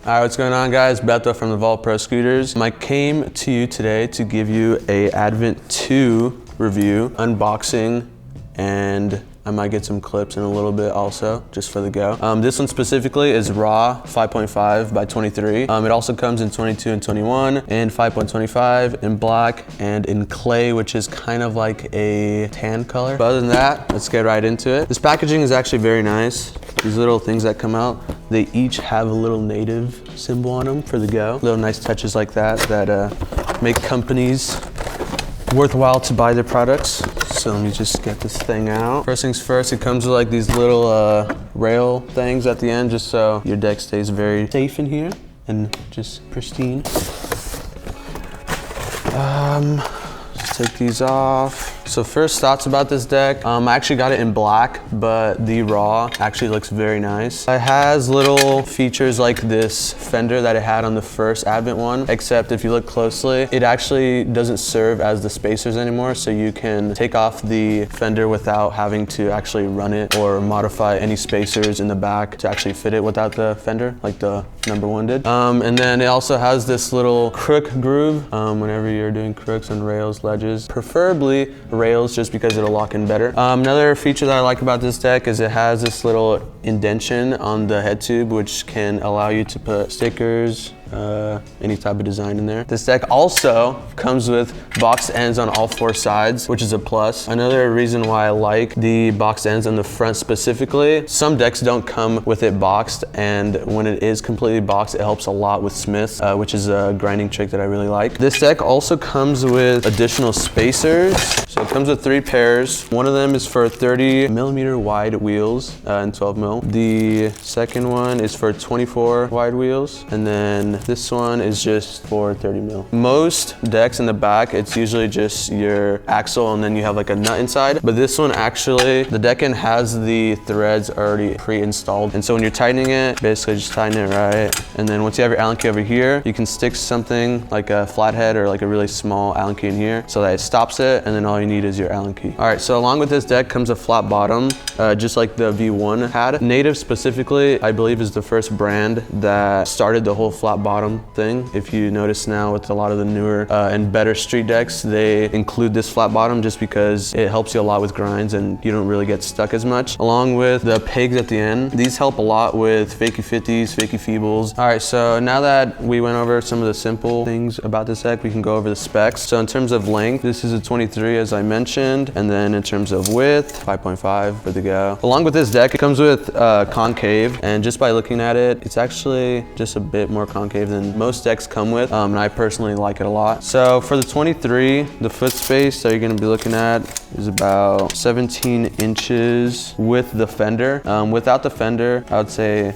Alright, what's going on, guys? Beto from TheVaultProScooters. I came to you today to give you a Advent 2 review, unboxing, and I might get some clips in a little bit also, just for the go. This one specifically is raw 5.5 by 23. It also comes in 22 and 21, and 5.25 in black, and in clay, which is kind of like a tan color. But other than that, let's get right into it. This packaging is actually very nice. These little things that come out, they each have a little native symbol on them for the go. Little nice touches like that make companies worthwhile to buy their products. So let me just get this thing out. First things first, it comes with like these little rail things at the end, just so your deck stays very safe in here and just pristine. Let's take these off. So first thoughts about this deck. I actually got it in black, but the raw actually looks very nice. It has little features like this fender that it had on the first Advent one, except if you look closely, it actually doesn't serve as the spacers anymore, so you can take off the fender without having to actually run it or modify any spacers in the back to actually fit it without the fender, like the number one did. And then it also has this little crook groove whenever you're doing crooks on rails, ledges, preferably rails, just because it'll lock in better. Another feature that I like about this deck is it has this little indentation on the head tube, which can allow you to put stickers, any type of design in there. This deck also comes with boxed ends on all four sides, which is a plus. Another reason why I like the boxed ends on the front specifically, some decks don't come with it boxed, and when it is completely boxed, it helps a lot with smiths, which is a grinding trick that I really like. This deck also comes with additional spacers. So it comes with 3 pairs. One of them is for 30mm wide wheels and 12mm. The second one is for 24 wide wheels, and then this one is just for 30mm. Most decks in the back, it's usually just your axle and then you have like a nut inside. But this one actually, the deck end has the threads already pre-installed. And so when you're tightening it, basically just tighten it right. And then once you have your Allen key over here, you can stick something like a flathead or like a really small Allen key in here so that it stops it, and then all you need is your Allen key. All right, so along with this deck comes a flat bottom, just like the V1 had. Native specifically, I believe, is the first brand that started the whole flat bottom thing. If you notice now with a lot of the newer and better street decks, they include this flat bottom just because it helps you a lot with grinds and you don't really get stuck as much. Along with the pegs at the end, these help a lot with fakie 50s, fakie feebles. All right, so now that we went over some of the simple things about this deck, we can go over the specs. So in terms of length, this is a 23 as I mentioned, and then in terms of width, 5.5 for the go. Along with this deck, it comes with concave, and just by looking at it, it's actually just a bit more concave than most decks come with, and I personally like it a lot. So for the 23, the foot space that you're going to be looking at is about 17 inches with the fender. Without the fender, I would say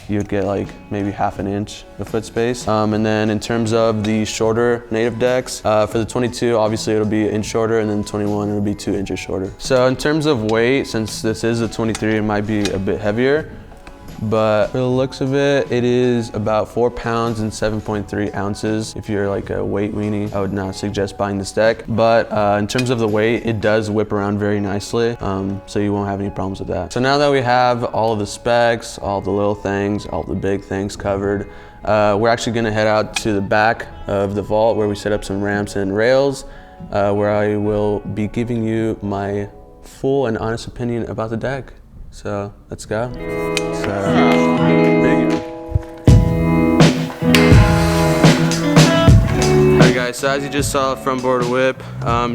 you'd get like maybe half an inch of foot space. And then in terms of the shorter native decks, for the 22, obviously it'll be an inch shorter, and then 21, it'll be 2 inches shorter. So in terms of weight, since this is a 23, it might be a bit heavier. But for the looks of it, it is about 4 pounds and 7.3 ounces. If you're like a weight weenie, I would not suggest buying this deck. But in terms of the weight, it does whip around very nicely, so you won't have any problems with that. So now that we have all of the specs, all the little things, all the big things covered, we're actually gonna head out to the back of the vault where we set up some ramps and rails, where I will be giving you my full and honest opinion about the deck. So let's go. There you go. Alright guys, so as you just saw, front border whip.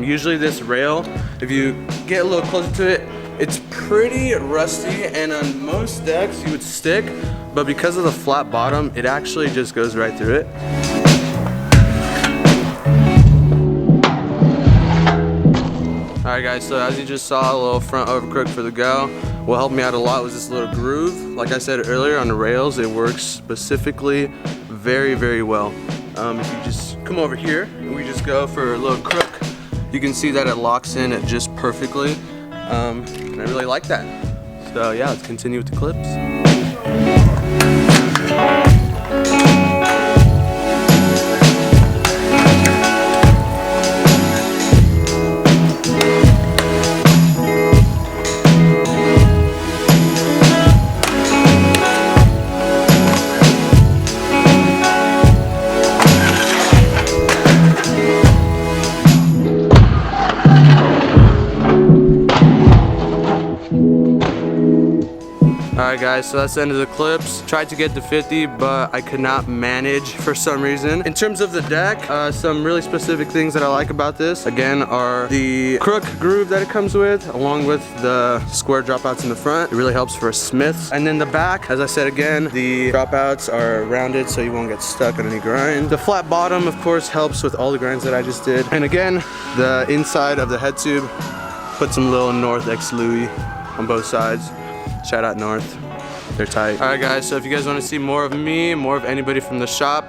Usually this rail, if you get a little closer to it, it's pretty rusty, and on most decks you would stick, but because of the flat bottom, it actually just goes right through it. Alright guys, so as you just saw, a little front over crook for the go. What helped me out a lot was this little groove. Like I said earlier, on the rails, it works specifically very, very well. If you just come over here and we just go for a little crook, you can see that it locks in it just perfectly. And I really like that. So yeah, let's continue with the clips. Alright guys, so that's the end of the clips. Tried to get to 50, but I could not manage for some reason. In terms of the deck, some really specific things that I like about this, again, are the crook groove that it comes with, along with the square dropouts in the front. It really helps for smiths. And then the back, as I said again, the dropouts are rounded so you won't get stuck on any grind. The flat bottom, of course, helps with all the grinds that I just did. And again, the inside of the head tube, put some little North X Louis on both sides. Shout out North, they're tight. All right guys, so if you guys want to see more of me, more of anybody from the shop,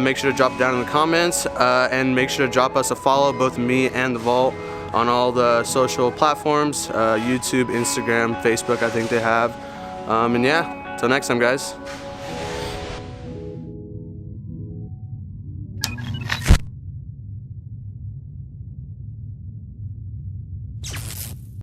make sure to drop it down in the comments, and make sure to drop us a follow, both me and The Vault, on all the social platforms, YouTube, Instagram, Facebook, I think they have. And yeah, till next time guys.